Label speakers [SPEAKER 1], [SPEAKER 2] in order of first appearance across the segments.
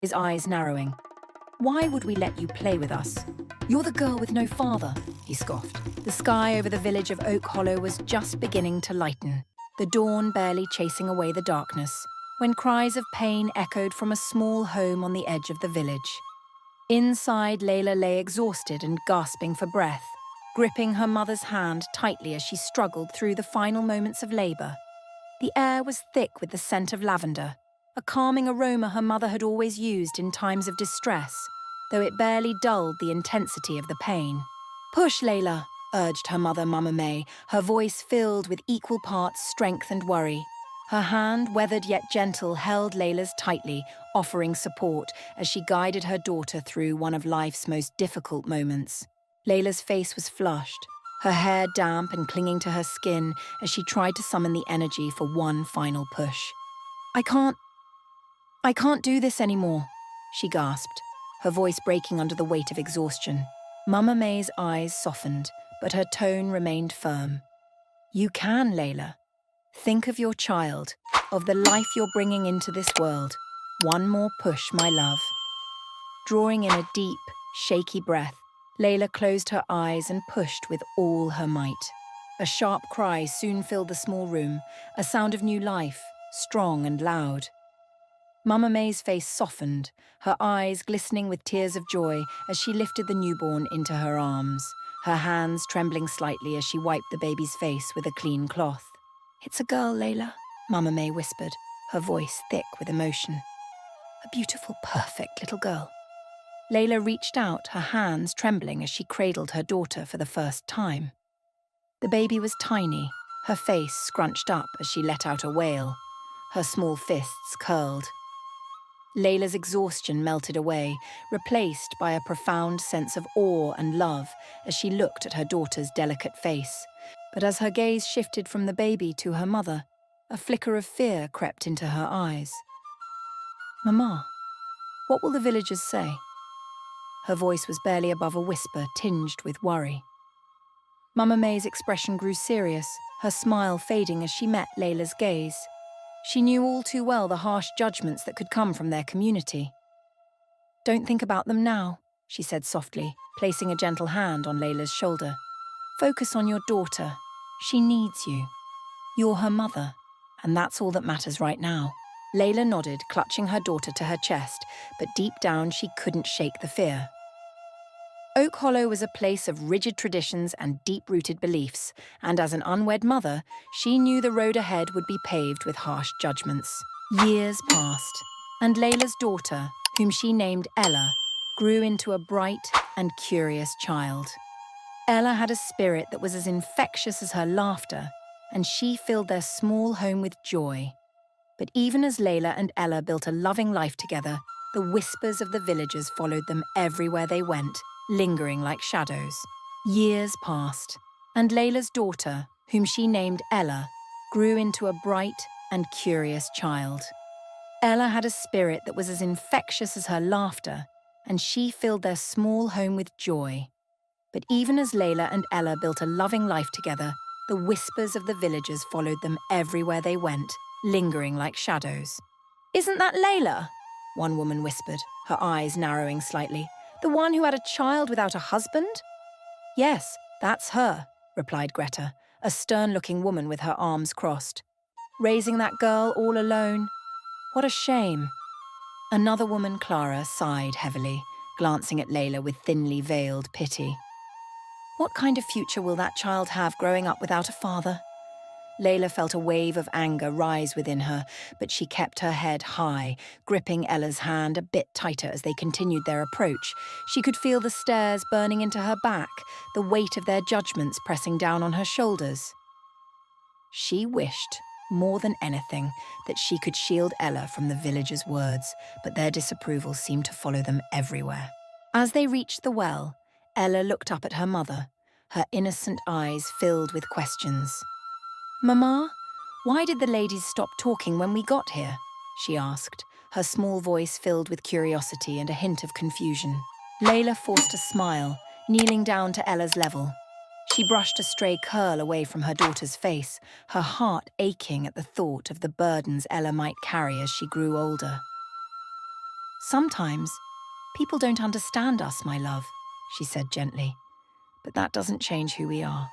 [SPEAKER 1] his eyes narrowing. "Why would we let you play with us? You're the girl with no father," he scoffed. The sky over the village of Oak Hollow was just beginning to lighten, the dawn barely chasing away the darkness, when cries of pain echoed from a small home on the edge of the village. Inside, Layla lay exhausted and gasping for breath, gripping her mother's hand tightly as she struggled through the final moments of labor. The air was thick with the scent of lavender, a calming aroma her mother had always used in times of distress, though it barely dulled the intensity of the pain. "Push, Layla," urged her mother, Mama May, her voice filled with equal parts strength and worry. Her hand, weathered yet gentle, held Layla's tightly, offering support as she guided her daughter through one of life's most difficult moments. Layla's face was flushed, her hair damp and clinging to her skin as she tried to summon the energy for one final push. I can't do this anymore," she gasped, her voice breaking under the weight of exhaustion. Mama May's eyes softened, but her tone remained firm. "You can, Layla. Think of your child, of the life you're bringing into this world. One more push, my love." Drawing in a deep, shaky breath, Layla closed her eyes and pushed with all her might. A sharp cry soon filled the small room, a sound of new life, strong and loud. Mama May's face softened, her eyes glistening with tears of joy as she lifted the newborn into her arms, her hands trembling slightly as she wiped the baby's face with a clean cloth. "It's a girl, Layla," Mama May whispered, her voice thick with emotion. "A beautiful, perfect little girl." Layla reached out, her hands trembling as she cradled her daughter for the first time. The baby was tiny, her face scrunched up as she let out a wail, her small fists curled. Layla's exhaustion melted away, replaced by a profound sense of awe and love as she looked at her daughter's delicate face. But as her gaze shifted from the baby to her mother, a flicker of fear crept into her eyes. "Mama, what will the villagers say?" Her voice was barely above a whisper, tinged with worry. Mama May's expression grew serious, her smile fading as she met Layla's gaze. She knew all too well the harsh judgments that could come from their community. "Don't think about them now," she said softly, placing a gentle hand on Layla's shoulder. "Focus on your daughter. She needs you. You're her mother, and that's all that matters right now." Layla nodded, clutching her daughter to her chest, but deep down she couldn't shake the fear. Oak Hollow was a place of rigid traditions and deep-rooted beliefs, and as an unwed mother, she knew the road ahead would be paved with harsh judgments. Years passed, and Layla's daughter, whom she named Ella, grew into a bright and curious child. Ella had a spirit that was as infectious as her laughter, and she filled their small home with joy. But even as Layla and Ella built a loving life together, the whispers of the villagers followed them everywhere they went, lingering like shadows. Years passed, and Layla's daughter, whom she named Ella, grew into a bright and curious child. Ella had a spirit that was as infectious as her laughter, and she filled their small home with joy. But even as Layla and Ella built a loving life together, the whispers of the villagers followed them everywhere they went, lingering like shadows. "Isn't that Layla?" one woman whispered, her eyes narrowing slightly. "The one who had a child without a husband?" "Yes, that's her," replied Greta, a stern-looking woman with her arms crossed. "Raising that girl all alone. What a shame." Another woman, Clara, sighed heavily, glancing at Layla with thinly veiled pity. "What kind of future will that child have growing up without a father?" Layla felt a wave of anger rise within her, but she kept her head high, gripping Ella's hand a bit tighter as they continued their approach. She could feel the stares burning into her back, the weight of their judgments pressing down on her shoulders. She wished, more than anything, that she could shield Ella from the villagers' words, but their disapproval seemed to follow them everywhere. As they reached the well, Ella looked up at her mother, her innocent eyes filled with questions. "Mama, why did the ladies stop talking when we got here?" she asked, her small voice filled with curiosity and a hint of confusion. Layla forced a smile, kneeling down to Ella's level. She brushed a stray curl away from her daughter's face, her heart aching at the thought of the burdens Ella might carry as she grew older. Sometimes, people don't understand us, my love, she said gently. But that doesn't change who we are.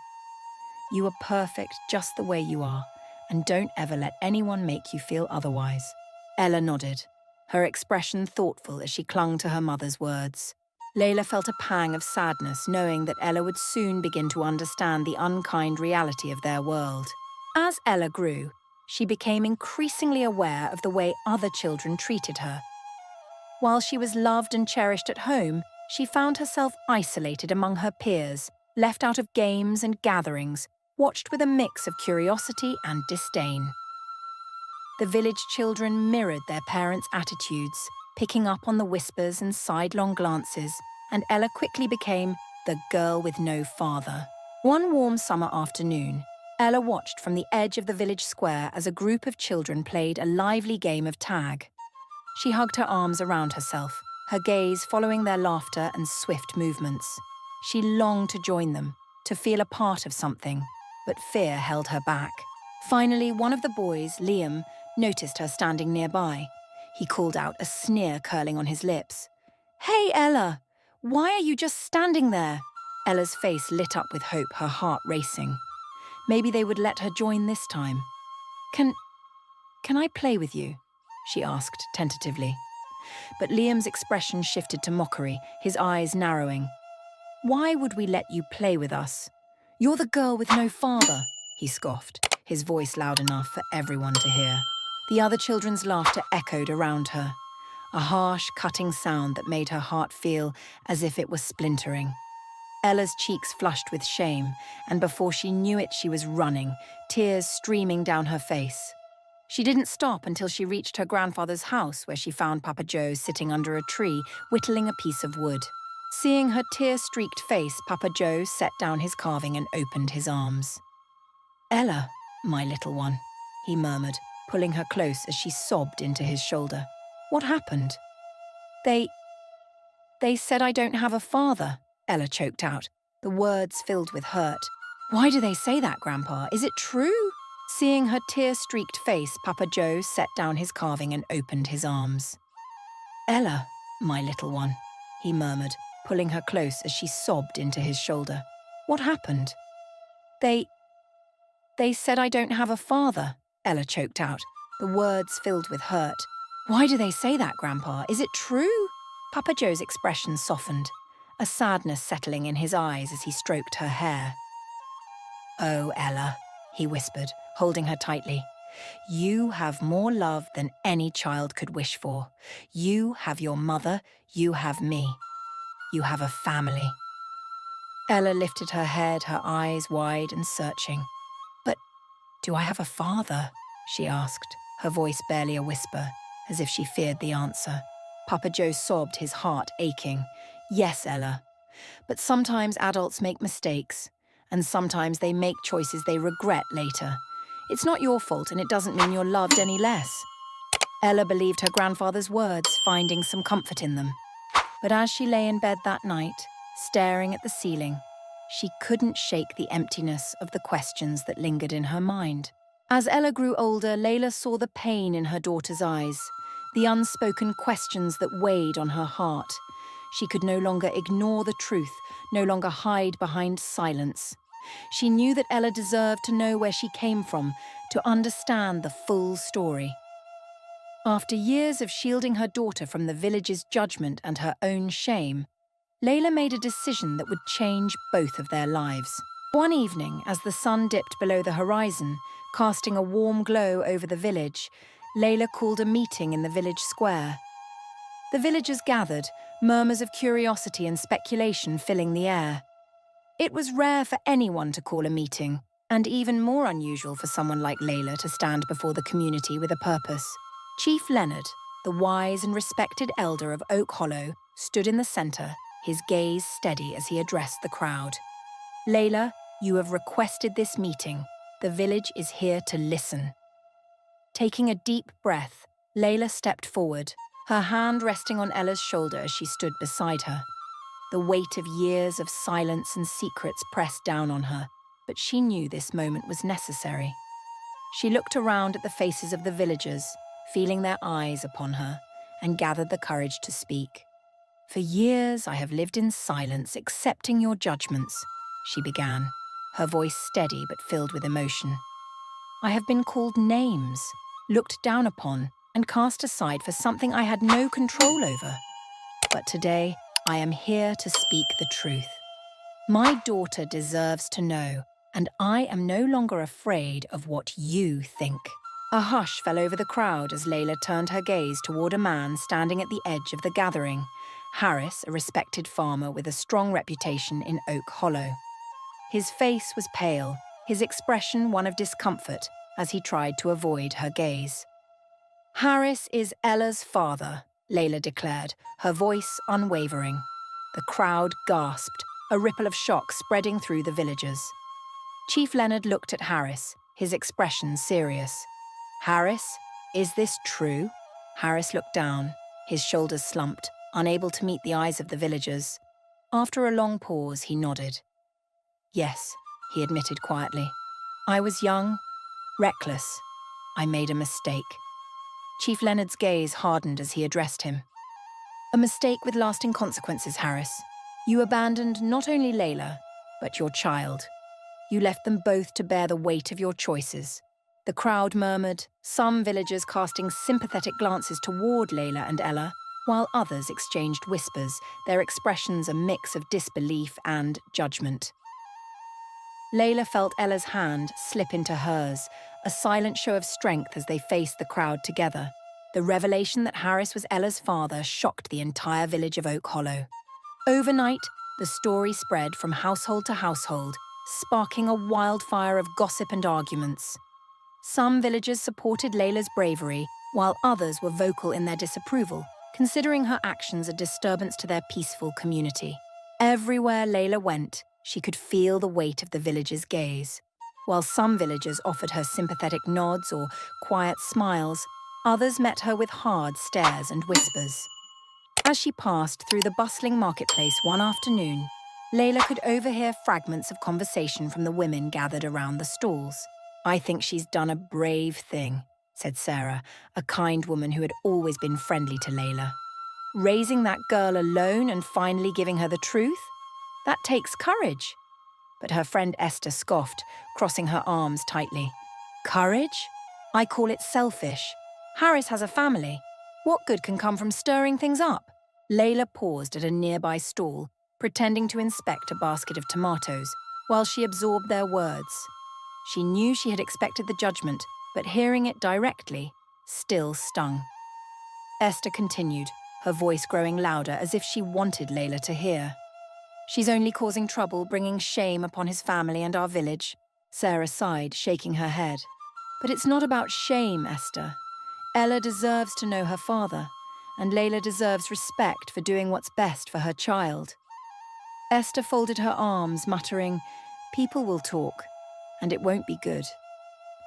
[SPEAKER 1] You are perfect just the way you are, and don't ever let anyone make you feel otherwise. Ella nodded, her expression thoughtful as she clung to her mother's words. Layla felt a pang of sadness knowing that Ella would soon begin to understand the unkind reality of their world. As Ella grew, she became increasingly aware of the way other children treated her. While she was loved and cherished at home, she found herself isolated among her peers, left out of games and gatherings, watched with a mix of curiosity and disdain. The village children mirrored their parents' attitudes, picking up on the whispers and sidelong glances, and Ella quickly became the girl with no father. One warm summer afternoon, Ella watched from the edge of the village square as a group of children played a lively game of tag. She hugged her arms around herself, her gaze following their laughter and swift movements. She longed to join them, to feel a part of something, but fear held her back. Finally, one of the boys, Liam, noticed her standing nearby. He called out, a sneer curling on his lips. "Hey, Ella! Why are you just standing there?" Ella's face lit up with hope, her heart racing. Maybe they would let her join this time. Can I play with you?" she asked tentatively. But Liam's expression shifted to mockery, his eyes narrowing. "Why would we let you play with us? You're the girl with no father," he scoffed, his voice loud enough for everyone to hear. The other children's laughter echoed around her, a harsh, cutting sound that made her heart feel as if it was splintering. Ella's cheeks flushed with shame, and before she knew it, she was running, tears streaming down her face. She didn't stop until she reached her grandfather's house, where she found Papa Joe sitting under a tree, whittling a piece of wood. Seeing her tear-streaked face, Papa Joe set down his carving and opened his arms. "Ella, my little one," he murmured, pulling her close as she sobbed into his shoulder. "What happened?" They said I don't have a father," Ella choked out, the words filled with hurt. "Why do they say that, Grandpa? Is it true?" Seeing her tear-streaked face, Papa Joe set down his carving and opened his arms. "Ella, my little one," he murmured, pulling her close as she sobbed into his shoulder. "What happened?" They said I don't have a father," Ella choked out, the words filled with hurt. "Why do they say that, Grandpa? Is it true?" Papa Joe's expression softened, a sadness settling in his eyes as he stroked her hair. "Oh, Ella," he whispered, holding her tightly. "You have more love than any child could wish for. You have your mother, you have me. You have a family." Ella lifted her head, her eyes wide and searching. "But do I have a father?" she asked, her voice barely a whisper, as if she feared the answer. Papa Joe sobbed, his heart aching. "Yes, Ella. But sometimes adults make mistakes, and sometimes they make choices they regret later. It's not your fault, and it doesn't mean you're loved any less." Ella believed her grandfather's words, finding some comfort in them. But as she lay in bed that night, staring at the ceiling, she couldn't shake the emptiness of the questions that lingered in her mind. As Ella grew older, Layla saw the pain in her daughter's eyes, the unspoken questions that weighed on her heart. She could no longer ignore the truth, no longer hide behind silence. She knew that Ella deserved to know where she came from, to understand the full story. After years of shielding her daughter from the village's judgment and her own shame, Layla made a decision that would change both of their lives. One evening, as the sun dipped below the horizon, casting a warm glow over the village, Layla called a meeting in the village square. The villagers gathered, murmurs of curiosity and speculation filling the air. It was rare for anyone to call a meeting, and even more unusual for someone like Layla to stand before the community with a purpose. Chief Leonard, the wise and respected elder of Oak Hollow, stood in the centre, his gaze steady as he addressed the crowd. "Layla, you have requested this meeting. The village is here to listen." Taking a deep breath, Layla stepped forward, her hand resting on Ella's shoulder as she stood beside her. The weight of years of silence and secrets pressed down on her, but she knew this moment was necessary. She looked around at the faces of the villagers, feeling their eyes upon her, and gathered the courage to speak. "For years I have lived in silence, accepting your judgments," she began, her voice steady but filled with emotion. "I have been called names, looked down upon, and cast aside for something I had no control over. But today, I am here to speak the truth. My daughter deserves to know, and I am no longer afraid of what you think." A hush fell over the crowd as Layla turned her gaze toward a man standing at the edge of the gathering, Harris, a respected farmer with a strong reputation in Oak Hollow. His face was pale, his expression one of discomfort as he tried to avoid her gaze. "Harris is Ella's father," Layla declared, her voice unwavering. The crowd gasped, a ripple of shock spreading through the villagers. Chief Leonard looked at Harris, his expression serious. "Harris, is this true?" Harris looked down, his shoulders slumped, unable to meet the eyes of the villagers. After a long pause, he nodded. "Yes," he admitted quietly. "I was young, reckless. I made a mistake." Chief Leonard's gaze hardened as he addressed him. "A mistake with lasting consequences, Harris. You abandoned not only Layla, but your child. You left them both to bear the weight of your choices." The crowd murmured, some villagers casting sympathetic glances toward Layla and Ella, while others exchanged whispers, their expressions a mix of disbelief and judgment. Layla felt Ella's hand slip into hers, a silent show of strength as they faced the crowd together. The revelation that Harris was Ella's father shocked the entire village of Oak Hollow. Overnight, the story spread from household to household, sparking a wildfire of gossip and arguments. Some villagers supported Layla's bravery, while others were vocal in their disapproval, considering her actions a disturbance to their peaceful community. Everywhere Layla went, she could feel the weight of the villagers' gaze. While some villagers offered her sympathetic nods or quiet smiles, others met her with hard stares and whispers. As she passed through the bustling marketplace one afternoon, Layla could overhear fragments of conversation from the women gathered around the stalls. "I think she's done a brave thing," said Sarah, a kind woman who had always been friendly to Layla. "Raising that girl alone and finally giving her the truth? That takes courage." But her friend Esther scoffed, crossing her arms tightly. "Courage? I call it selfish. Harris has a family. What good can come from stirring things up?" Layla paused at a nearby stall, pretending to inspect a basket of tomatoes, while she absorbed their words. She knew she had expected the judgment, but hearing it directly still stung. Esther continued, her voice growing louder as if she wanted Layla to hear. "She's only causing trouble, bringing shame upon his family and our village." Sarah sighed, shaking her head. "But it's not about shame, Esther. Ella deserves to know her father, and Layla deserves respect for doing what's best for her child." Esther folded her arms, muttering, "People will talk, and it won't be good."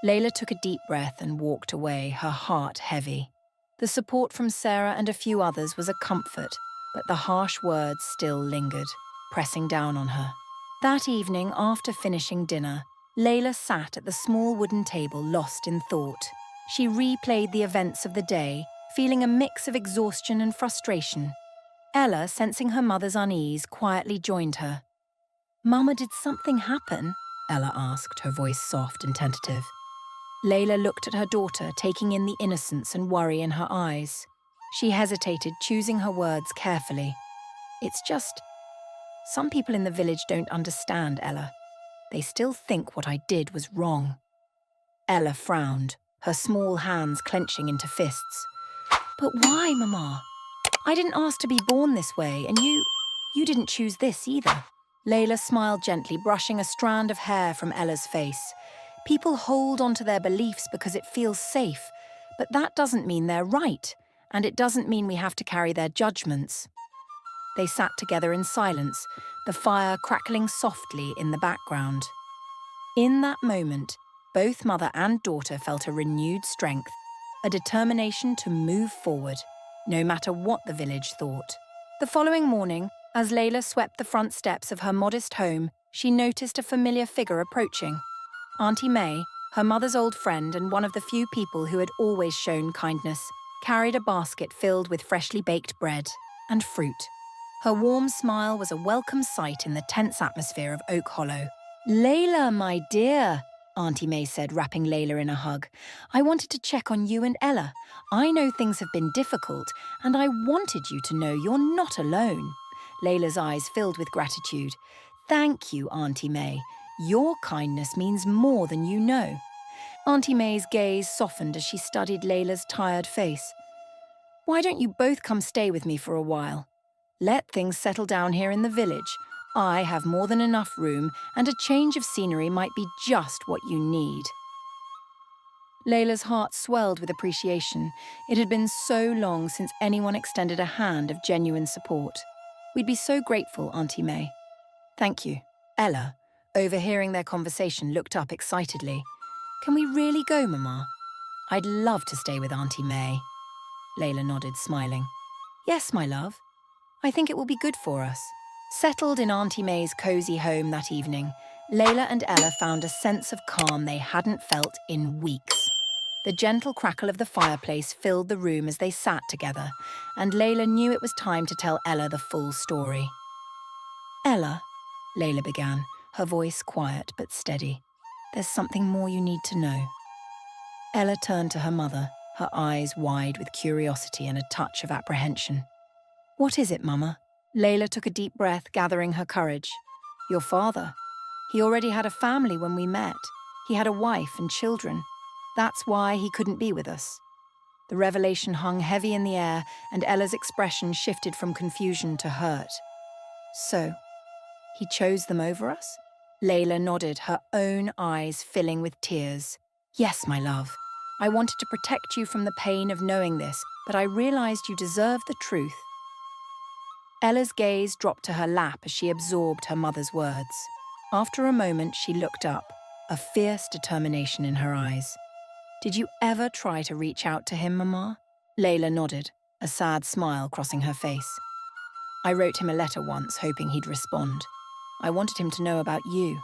[SPEAKER 1] Layla took a deep breath and walked away, her heart heavy. The support from Sarah and a few others was a comfort, but the harsh words still lingered, pressing down on her. That evening, after finishing dinner, Layla sat at the small wooden table lost in thought. She replayed the events of the day, feeling a mix of exhaustion and frustration. Ella, sensing her mother's unease, quietly joined her. "Mama, did something happen?" Ella asked, her voice soft and tentative. Layla looked at her daughter, taking in the innocence and worry in her eyes. She hesitated, choosing her words carefully. "It's just, some people in the village don't understand, Ella. They still think what I did was wrong." Ella frowned, her small hands clenching into fists. "But why, Mama? I didn't ask to be born this way, and you didn't choose this either." Layla smiled gently, brushing a strand of hair from Ella's face. "People hold on to their beliefs because it feels safe, but that doesn't mean they're right, and it doesn't mean we have to carry their judgments." They sat together in silence, the fire crackling softly in the background. In that moment, both mother and daughter felt a renewed strength, a determination to move forward, no matter what the village thought. The following morning, as Layla swept the front steps of her modest home, she noticed a familiar figure approaching. Auntie May, her mother's old friend and one of the few people who had always shown kindness, carried a basket filled with freshly baked bread and fruit. Her warm smile was a welcome sight in the tense atmosphere of Oak Hollow. "Layla, my dear," Auntie May said, wrapping Layla in a hug. "I wanted to check on you and Ella. I know things have been difficult, and I wanted you to know you're not alone." Layla's eyes filled with gratitude. "Thank you, Auntie May. Your kindness means more than you know." Auntie May's gaze softened as she studied Layla's tired face. "Why don't you both come stay with me for a while? Let things settle down here in the village. I have more than enough room, and a change of scenery might be just what you need." Layla's heart swelled with appreciation. It had been so long since anyone extended a hand of genuine support. "We'd be so grateful, Auntie May." "Thank you." Ella, overhearing their conversation, looked up excitedly. "Can we really go, Mama?" "I'd love to stay with Auntie May." Layla nodded, smiling. "Yes, my love. I think it will be good for us." Settled in Auntie May's cozy home that evening, Layla and Ella found a sense of calm they hadn't felt in weeks. The gentle crackle of the fireplace filled the room as they sat together, and Layla knew it was time to tell Ella the full story. "Ella," Layla began, her voice quiet but steady, "there's something more you need to know." Ella turned to her mother, her eyes wide with curiosity and a touch of apprehension. "What is it, Mama?" Layla took a deep breath, gathering her courage. "Your father. He already had a family when we met. He had a wife and children. That's why he couldn't be with us." The revelation hung heavy in the air, and Ella's expression shifted from confusion to hurt. "So, he chose them over us?" Layla nodded, her own eyes filling with tears. "Yes, my love. I wanted to protect you from the pain of knowing this, but I realized you deserved the truth." Ella's gaze dropped to her lap as she absorbed her mother's words. After a moment, she looked up, a fierce determination in her eyes. "Did you ever try to reach out to him, Mama?" Layla nodded, a sad smile crossing her face. "I wrote him a letter once, hoping he'd respond. I wanted him to know about you,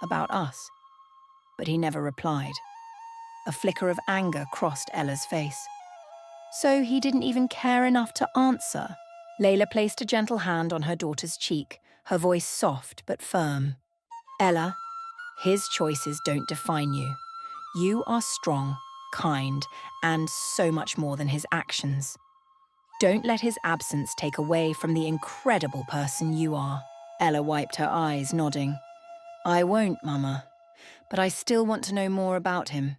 [SPEAKER 1] about us. But he never replied." A flicker of anger crossed Ella's face. "So he didn't even care enough to answer?" Layla placed a gentle hand on her daughter's cheek, her voice soft but firm. "Ella, his choices don't define you. You are strong, kind, and so much more than his actions. Don't let his absence take away from the incredible person you are." Ella wiped her eyes, nodding. "I won't, Mama. But I still want to know more about him.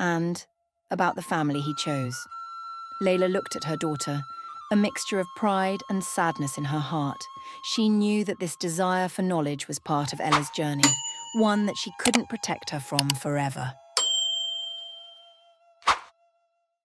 [SPEAKER 1] And about the family he chose." Layla looked at her daughter, a mixture of pride and sadness in her heart. She knew that this desire for knowledge was part of Ella's journey, one that she couldn't protect her from forever.